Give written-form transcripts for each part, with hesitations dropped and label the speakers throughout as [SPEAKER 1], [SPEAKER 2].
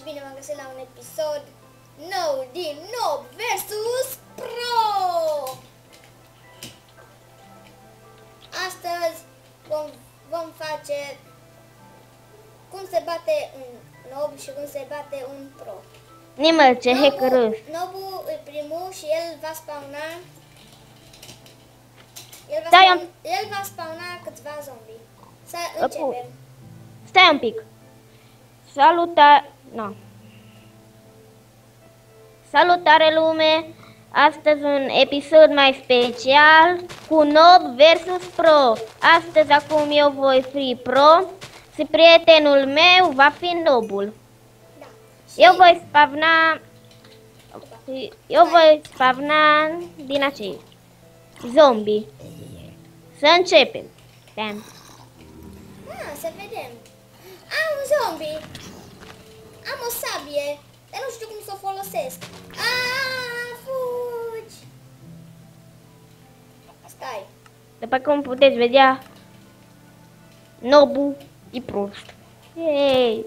[SPEAKER 1] bine v-am găsit la un episod nou din Nob vs Pro! Astăzi vom face cum se bate un Nob și cum se bate un Pro.
[SPEAKER 2] Nimă, ce hackerul.
[SPEAKER 1] Nobul e primul și el va spawna. El va spawna câțiva zombie. Să începem.
[SPEAKER 2] Stai un pic. Salutare lume! Astăzi un episod mai special cu Nob vs Pro. Astăzi acum eu voi fi Pro și prietenul meu va fi Nobul.
[SPEAKER 1] Da.
[SPEAKER 2] Eu voi spavna din acei zombie. Să începem.
[SPEAKER 1] Să vedem. Am un zombie. Am o sabie, dar nu știu cum să o folosesc. Fugi! Stai.
[SPEAKER 2] După cum puteți vedea, Nobul e prost. Yay!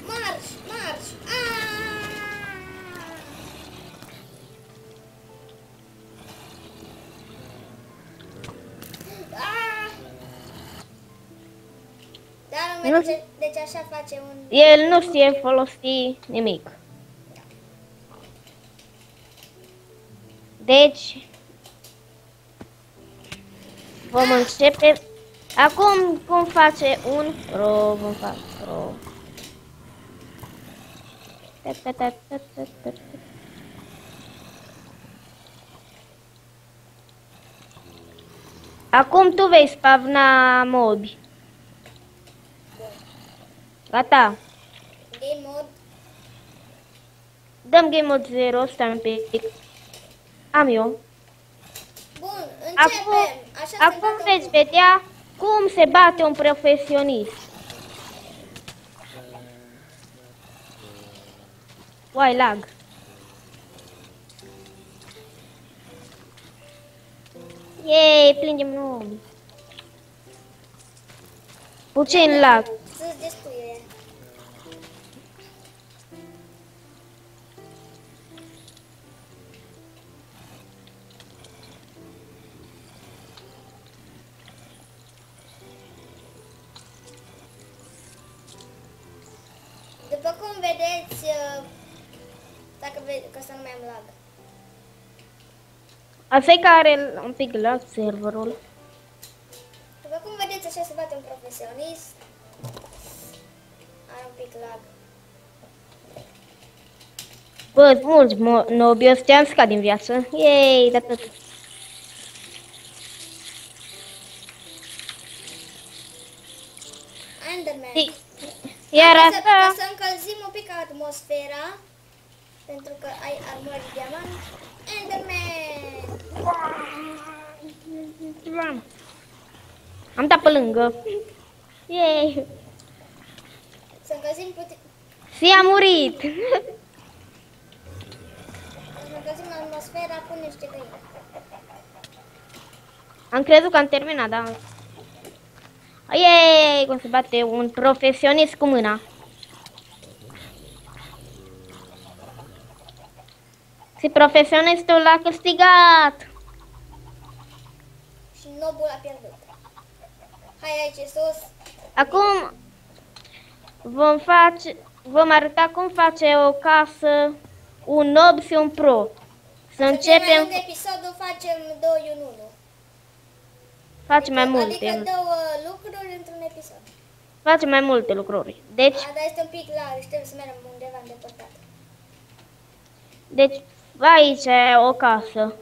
[SPEAKER 1] Marș! Deci așa face un...
[SPEAKER 2] El nu știe folosi nimic. Deci vom începe. Acum cum face un Pro, vom face Pro. Acum tu vei spavna mobi. Gata.
[SPEAKER 1] Game mode.
[SPEAKER 2] Dăm game mode 0, stai un pic. Am eu.
[SPEAKER 1] Bun, începem.
[SPEAKER 2] Acum veți vedea cum se bate un profesionist. Uai, lag. Yay, plângem nume. Puțin lag.
[SPEAKER 1] Să-ți descuie. După cum vedeți, că să nu mai am lag.
[SPEAKER 2] Asta e care are un pic lag serverul.
[SPEAKER 1] După cum vedeți, așa se bate un profesionist. Are un pic lag.
[SPEAKER 2] Bă, mulți nobi ăstea scad din viață. Yay, de atât.
[SPEAKER 1] Enderman.
[SPEAKER 2] Iar asta...
[SPEAKER 1] Ca să încălzim un pic atmosfera, pentru că ai armură de diamant. Enderman!
[SPEAKER 2] Am dat pe lângă. Yay!
[SPEAKER 1] Să încălzim puțin.
[SPEAKER 2] Și a murit!
[SPEAKER 1] Să încălzim atmosfera cu niște găini.
[SPEAKER 2] Am crezut că am terminat, da. Yay! Cum se bate un profesionist cu mâna. Și profesionistul l-a câștigat.
[SPEAKER 1] Și Nobul a pierdut. Hai aici sus.
[SPEAKER 2] Acum vom arăta cum face o casă un Nob și un Pro. Să începem.
[SPEAKER 1] În episodul facem 2 în 1.
[SPEAKER 2] Facem mai multe.
[SPEAKER 1] Adică 2 lucruri într-un episod.
[SPEAKER 2] Facem mai multe lucruri. Deci,
[SPEAKER 1] dar este un pic lar, trebuie să mergem undeva îndepărtat.
[SPEAKER 2] Deci, aici e o casă.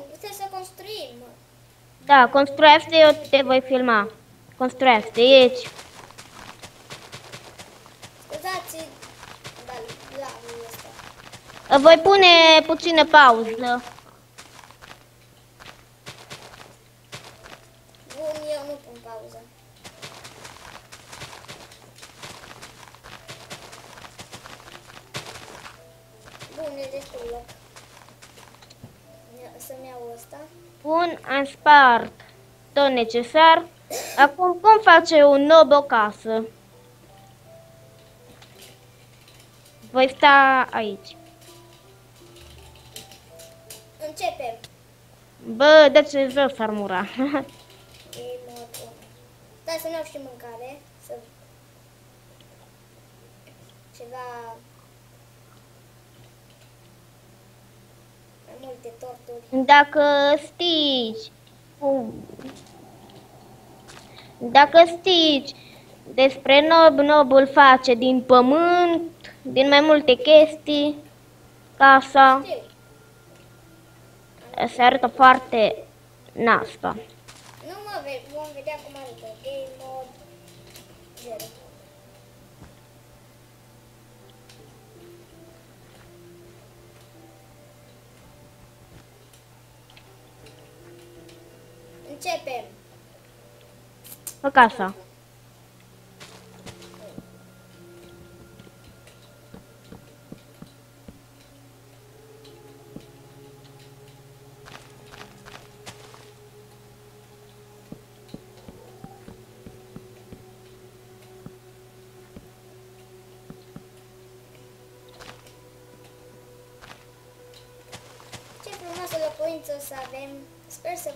[SPEAKER 1] Trebuie să construim.
[SPEAKER 2] Da, construiește, eu te voi filma. Construiește, aici.
[SPEAKER 1] Scuzați, lagul ăsta.
[SPEAKER 2] Voi pune puțină pauză.
[SPEAKER 1] Bun, eu nu pun pauză. Bun, e destul loc. să-mi iau ăsta.
[SPEAKER 2] Bun, am spart tot necesar. Acum cum face un nob o casă? Voi sta aici.
[SPEAKER 1] Începem.
[SPEAKER 2] Bă, de ce jos armura?
[SPEAKER 1] Game mode 1. Stai să-mi iau și mâncare. Să... Ceva... Mai multe torturi.
[SPEAKER 2] Dacă stici despre nob, nobul face din pământ, din mai multe chestii, casa
[SPEAKER 1] Știu.
[SPEAKER 2] se arătă foarte nașpa.
[SPEAKER 1] Nu mă vom vedea cum arătă. Game mode 0. Începem.
[SPEAKER 2] Fă casa.
[SPEAKER 1] Ce frumoasă locuință o să avem. Sper să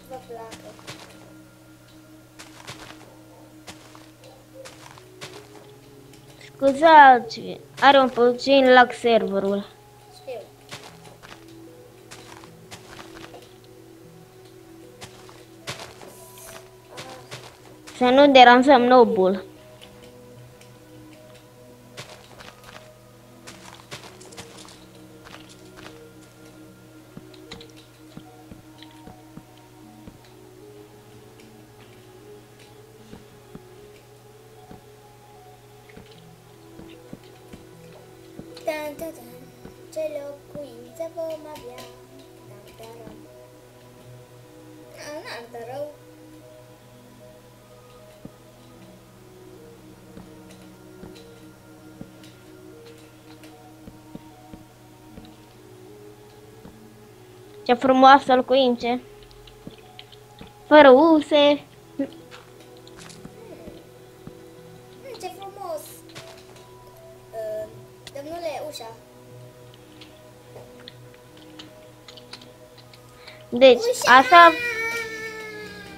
[SPEAKER 1] vă placă.
[SPEAKER 2] Scuzați, are un puțin lag serverul.
[SPEAKER 1] Știu.
[SPEAKER 2] Să nu deranjăm nobul.
[SPEAKER 1] Tan, tan, tan. Ce locuință vom avea. Tan, taram. N-arătă rău.
[SPEAKER 2] Ce frumoasă locuințe. Fără use.
[SPEAKER 1] Ce frumos. Domnule, ușa.
[SPEAKER 2] Deci,
[SPEAKER 1] Ușa!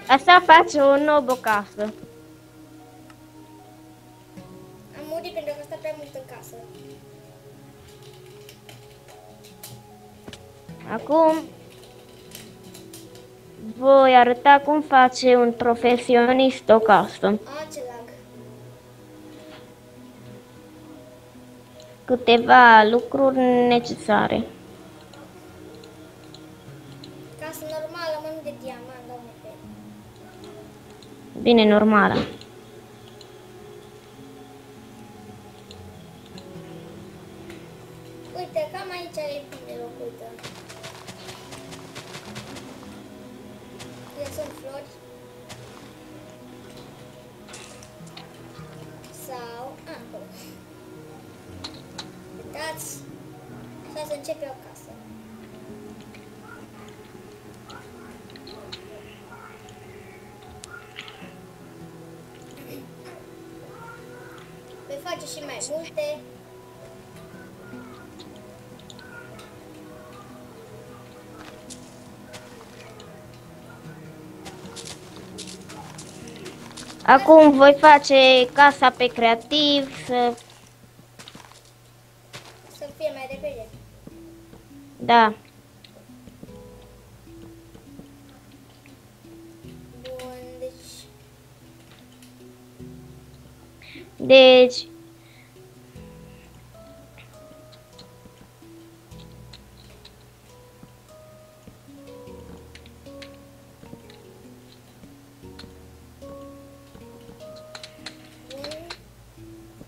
[SPEAKER 2] asta face o nouă casă.
[SPEAKER 1] Am murit pentru că sta prea mult în casă.
[SPEAKER 2] Acum voi arăta cum face un profesionist o casă.
[SPEAKER 1] Ce lag.
[SPEAKER 2] Câteva lucruri necesare.
[SPEAKER 1] Casă normală, mă, nu de diamant, doamne fel.
[SPEAKER 2] Bine, normală.
[SPEAKER 1] Uite, cam aici e bine locuită. Uite, sunt flori. Sau... acolo. Uitați. Așa să începe o casă. Voi face și mai multe.
[SPEAKER 2] Acum voi face casa pe creativ,
[SPEAKER 1] Să fie mai repede.
[SPEAKER 2] da.
[SPEAKER 1] Bun, deci...
[SPEAKER 2] Deci,
[SPEAKER 1] Bun.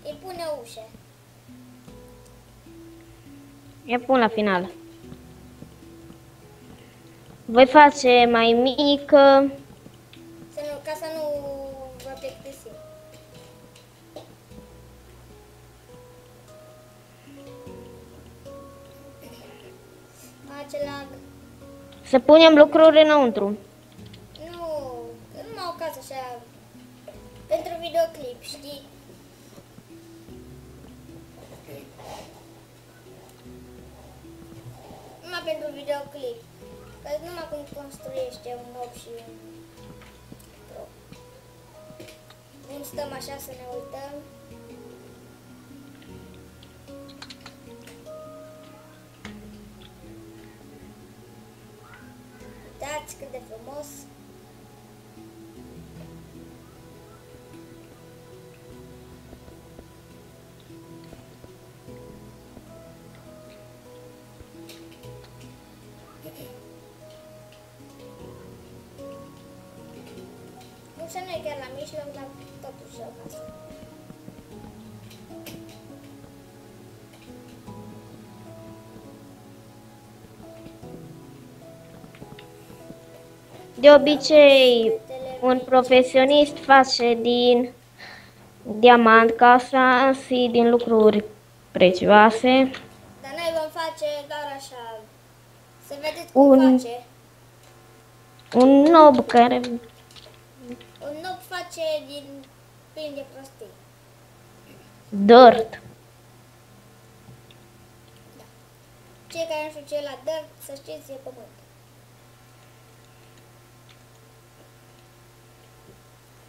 [SPEAKER 1] Îi pune ușe.
[SPEAKER 2] e pun la final. Voi face mai mică,
[SPEAKER 1] Să nu, ca să nu vă plictisi. Ce lag.
[SPEAKER 2] Să punem lucruri înăuntru.
[SPEAKER 1] Nu, numai o casă așa, pentru videoclip, știi? Numai pentru videoclip. Că numai cum construiește un mob și un pro. Bun, stăm așa să ne uităm. Uitați cât de frumos. Nu e chiar la mijloc, dar totuși o casă.
[SPEAKER 2] De obicei, un profesionist face din diamant casa și din lucruri prețioase.
[SPEAKER 1] Dar noi vom face doar așa. Să vedeți cum face.
[SPEAKER 2] Un nob care...
[SPEAKER 1] Un nob face din plin de prostii.
[SPEAKER 2] Dirt.
[SPEAKER 1] Cei care nu știu ce e la dirt, să știți, e pământ.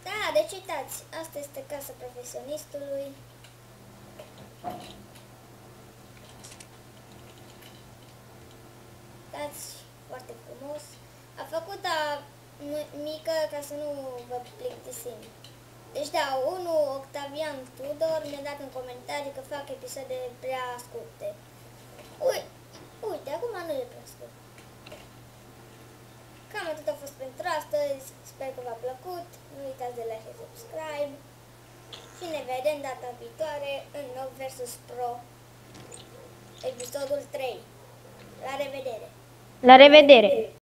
[SPEAKER 1] Da, deci uitați, asta este casa profesionistului. Uitați, foarte frumos. A făcut-o mică ca să nu vă plictisim. Deci da, unul Octavian Tudor mi-a dat în comentarii că fac episoade prea scurte. Uite, acum nu e prea scurt. Cam atât a fost pentru astăzi, sper că v-a plăcut, nu uitați de like și subscribe și ne vedem data viitoare în Nob vs Pro, episodul 3. La revedere!
[SPEAKER 2] La revedere!